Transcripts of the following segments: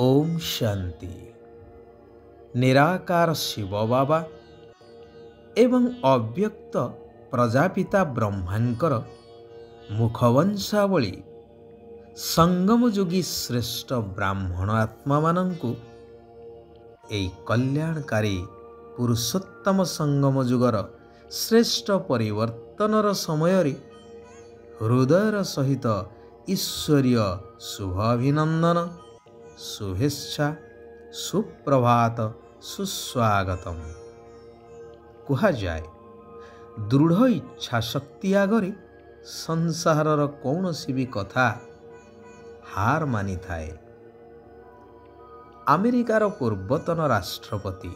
ओम शांति। निराकार शिव बाबा एवं अव्यक्त प्रजापिता ब्रह्मांकर मुखवंशावली संगम जोगी श्रेष्ठ ब्राह्मण आत्मा मानंकु एई कल्याणकारी पुरुषोत्तम संगम जुगर श्रेष्ठ परिवर्तनर समय हृदयर सहित ईश्वरीय शुभाभिनंदन शुभेच्छा सुप्रभात सुस्वागतम। कुहा जाए दृढ़ इच्छा शक्ति आगरे संसारर कौनसी भी कथा हार मानी थाए। अमेरिकार पूर्वतन राष्ट्रपति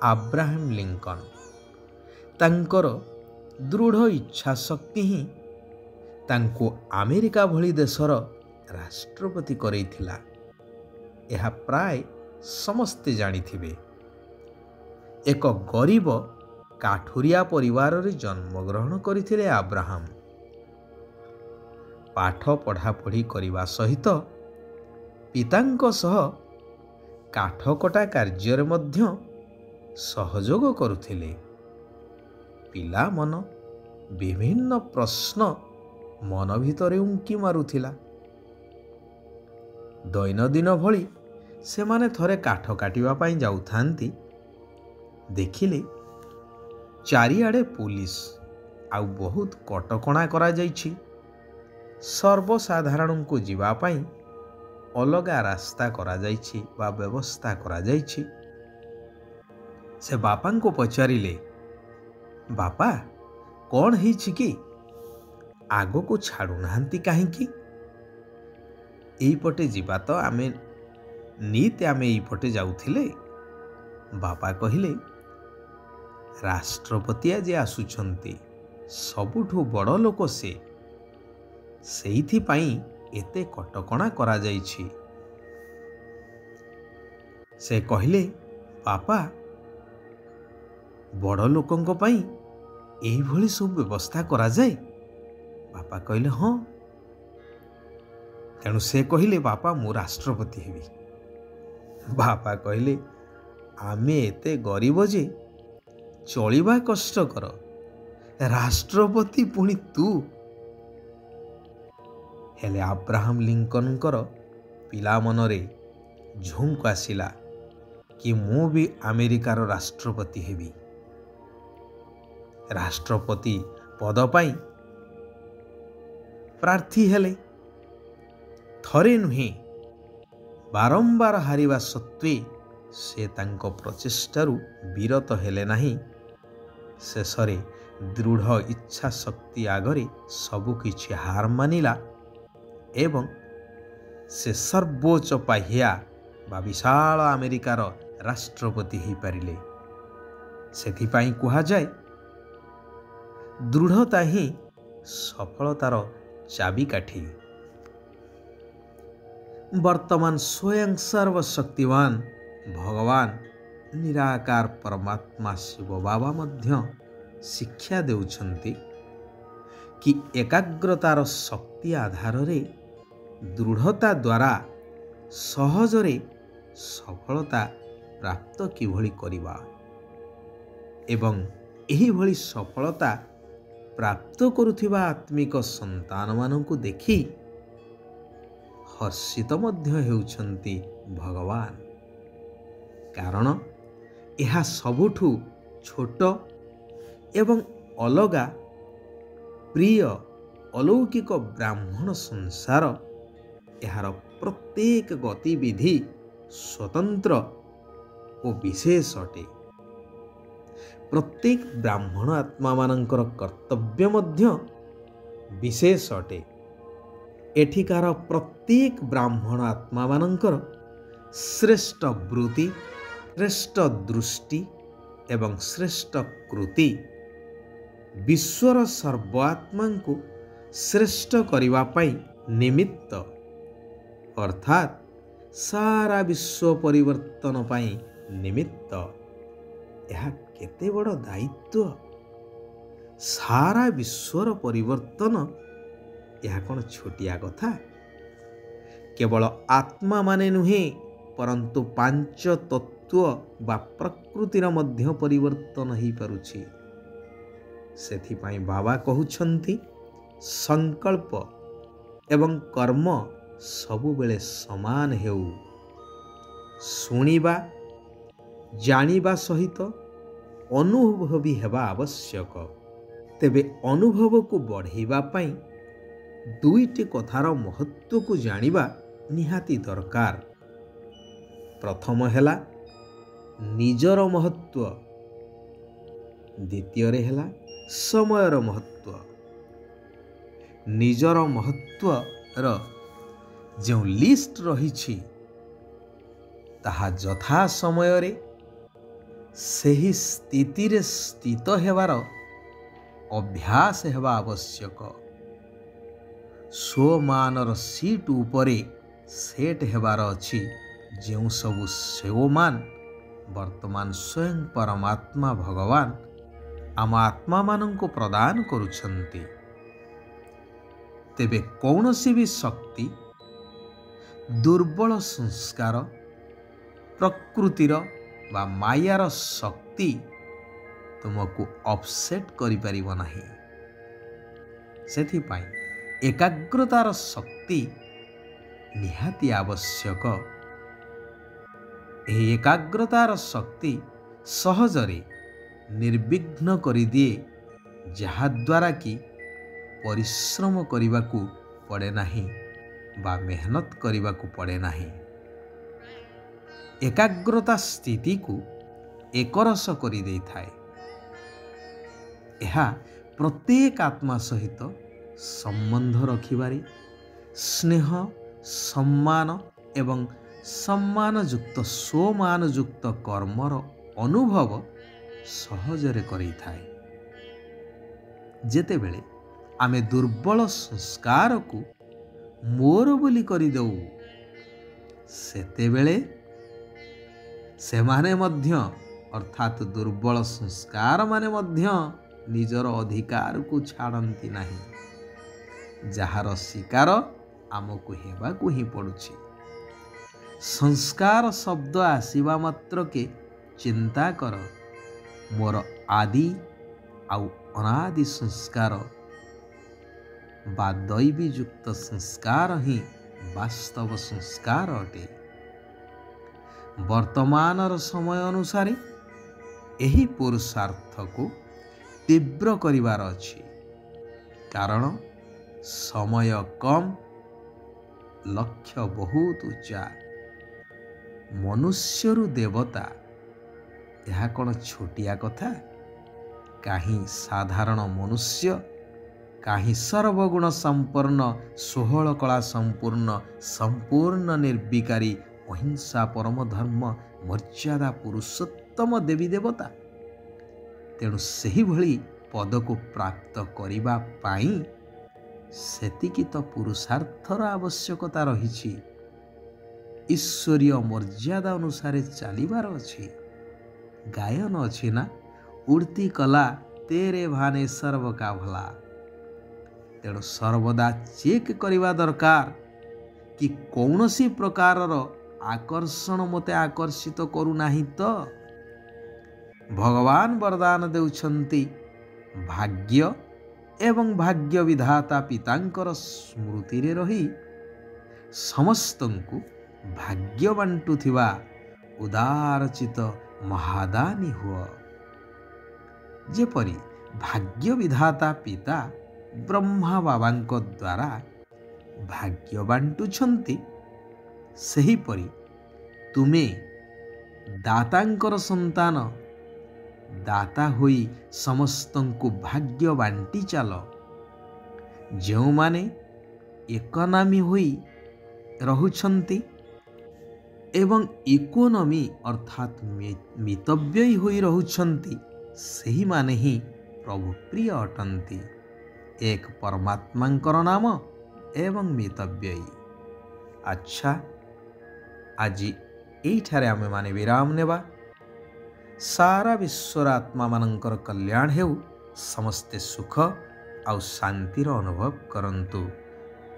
अब्राहम लिंकन तांकर दृढ़ इच्छा शक्ति ही तांको अमेरिका भली देशर राष्ट्रपति करैथिला। यह प्राय समस्ते जानिथिबे। एक गरीब काठुरिया परिवार रे जन्मग्रहण करथिले अब्राहम। पाठ पढ़ापढ़ी करने सहित पितांक सह काठकटा कार्य मध्य सहयोग करुथिले। पिला मन विभिन्न प्रश्न मन भितरे उंकी मारुथिला। दैनंदिन भली से माने थरे काठ काटिबा पई जाउथांती। देखिले चारिआडे पुलिस आउ बहुत कटकणा करा जाइछि। सर्वसाधारण को जीवा पई अलगा रास्ता करा जाइछि बा व्यवस्था करा जाइछि। से बापा को पचारिले, बापा कौन हिछि कि आगो को छाड़ू नाहंती काहेकि? एईपटे जीवा तो आमे नीते आमे एईपटे जाउथिले। बापा कहिले, राष्ट्रपति आज आसुछंती, सबुठु बड़ लोक सेइथि पई एते कटकणा करा जाइछि। से कहिले, बापा बड़ लोकंक पई एई भली सब व्यवस्था करा जाए? बापा कहिले हाँ। तेणु से कहिले, बापा मु राष्ट्रपति हेबी। बापा कहिले, आमे एते गरीब जे चलिबा कष्टकर, राष्ट्रपति पुणी तू? हेले अब्राहम लिंकनकर पिला मनरे झुंक आसिला कि मु भी अमेरिकार राष्ट्रपति हेबी। राष्ट्रपति पद पाई प्रार्थी हेले। थरे नुहे बारंबार हारिबा सत्वे से तांको प्रचेष्टारु विरत हेले नाही। शेषरे दृढ़ इच्छा शक्ति आगरे सबु किछि हार मानिला एवं से सर्वोच्च पाह्या बा विशाल अमेरिकार राष्ट्रपति ही पारिले। सेथिपाई कुहा जाए दृढ़ता ही सफलतार चाबिकाठी। वर्तमान स्वयं सर्वशक्तिवान भगवान निराकार परमात्मा शिव बाबा मध्य शिक्षा देउछंती कि एकाग्रतार शक्ति आधार रे दृढ़ता द्वारा सहजरे सफलता प्राप्त किभली करिबा एवं एही भली सफलता प्राप्त करुथिबा आत्मिक संतान मानंकु देखि हर्षित मध्य हेउछंती भगवान। कारण यह सबुठु छोट एवं अलगा प्रिय अलौकिक ब्राह्मण संसार यार प्रत्येक गतिविधि स्वतंत्र और विशेष अटे। प्रत्येक ब्राह्मण आत्मा मानंकर कर्तव्य मध्य विशेष अटे। एठिकार प्रत्येक ब्राह्मण आत्मा मानंकर श्रेष्ठ वृत्ति, श्रेष्ठ दृष्टि एवं श्रेष्ठ कृति विश्वर सर्वात्मा को श्रेष्ठ करिवा पाई निमित्त अर्थात सारा विश्व परिवर्तन पाई निमित्त। यह केते बड़ दायित्व। सारा विश्वर परिवर्तन यह कौन छोटिया कथा? केवल आत्मा माने नुहे परंतु पांच तत्व बा प्रकृतिर मध्य परिवर्तन हो पारुछि। सेथिपाई बाबा कहउछंती संकल्प एवं कर्म सबुबेले समान हेउ। शुणिबा जानिबा सहित अनुभव भी हेबा आवश्यक। तेबे अनुभव को बढ़ाइबा पाई दुईटी कथार महत्व को जानिबा निहाती दरकार। प्रथम हेला निजर महत्व, द्वितीय रे हेला समयर महत्व। निजर महत्व रो जो लिस्ट रही ताहा जथा समय रे सही स्थिति रे स्थित हेबार अभ्यास हेबा आवश्यक। स्वमानर सीट उपरे सेट हेबार अछि जो सबु स्वमान वर्तमान स्वयं परमात्मा भगवान आम आत्मा मानंको प्रदान करुछंती। तेबे कौनसी भी शक्ति दुर्बल संस्कार प्रकृतिर बा मायार शक्ति तुमको अपसेट करि परिबो नाही। सेथिपाई एकाग्रतार शक्ति निहाती आवश्यक। एही एकाग्रतार शक्ति सहजरे निर्विघ्न करि दिए, जहा द्वारा कि परिश्रम करिबाकू पड़े नाही बा मेहनत करिबाकू पड़े नाही। एकाग्रता स्थिति को एकरस करि देई थाए। एहा प्रत्येक आत्मा सहित संबंध रखिबारे स्नेह सम्मान एवं सम्मानयुक्त स्वमानयुक्त कर्मर अनुभव सहजरे करि थाए। जेतेबेले आमे दुर्बल संस्कार को मोर बोली करि दउ, सेतेबेले सेमाने मध्य अर्थात दुर्बल संस्कार माने मध्य निजर अधिकार को छाड़ती नहीं, जार शिकार आमको हेबाकू ही पड़ुछि। संस्कार शब्द आसीबा मात्र के चिंता कर मोर आदि आउ अनादि संस्कार बा दैवी युक्त संस्कार ही वास्तव संस्कार अटे। वर्तमानर समय अनुसार एही पुरुषार्थ को तीव्र करिवार अछि, कारण समय कम लक्ष्य बहुत उच्चा। मनुष्यरु देवता यह कौन छोटिया कथा? काहीं साधारण मनुष्य, काहीं सर्वगुण संपन्न 16 कला संपूर्ण संपूर्ण निर्विकारी अहिंसा परम धर्म मर्यादा पुरुषोत्तम देवी देवता। तेणु सही भली पद को प्राप्त करिबा पाई सेतिकी तो पुरुषार्थर आवश्यकता रही। ईश्वरीय मर्यादा अनुसार चलिबार अछि। गायन अछि ना, उड़ती कला तेरे भाने सर्व का भला। तेणु सर्वदा चेक करिबा दरकार कि कौनसी प्रकारर आकर्षण मते आकर्षित करू नाही तो। भगवान वरदान देउछंती भाग्य एवं भाग्य विधाता पितांकर स्मृति रे रही समस्तंकु भाग्य बांटुथिबा उदारचित महादानी हुआ। जेपरी भाग्य विधाता पिता ब्रह्मा बाबांको द्वारा भाग्य बांटुछंती, सही परी तुमे दातांकर संतान दाता होई समस्तंकु भाग्य बांटी चाल। जो माने एकनामी होई रहुछंती एवं इकोनॉमी अर्थात मितव्ययी होई रहुछंती, सही माने ही प्रभु प्रिय अटंती। एक परमात्मांकर नाम एवं मितव्ययी। अच्छा, आज एठारे आमे माने विराम नेबा। सारा विश्वर आत्मा मानंकर कल्याण हेउ, समस्ते सुख आउ शांतिर अनुभव करंतु।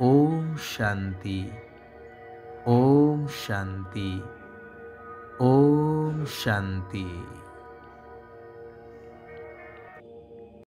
ओम शांति। ओम शांति। ओम शांति।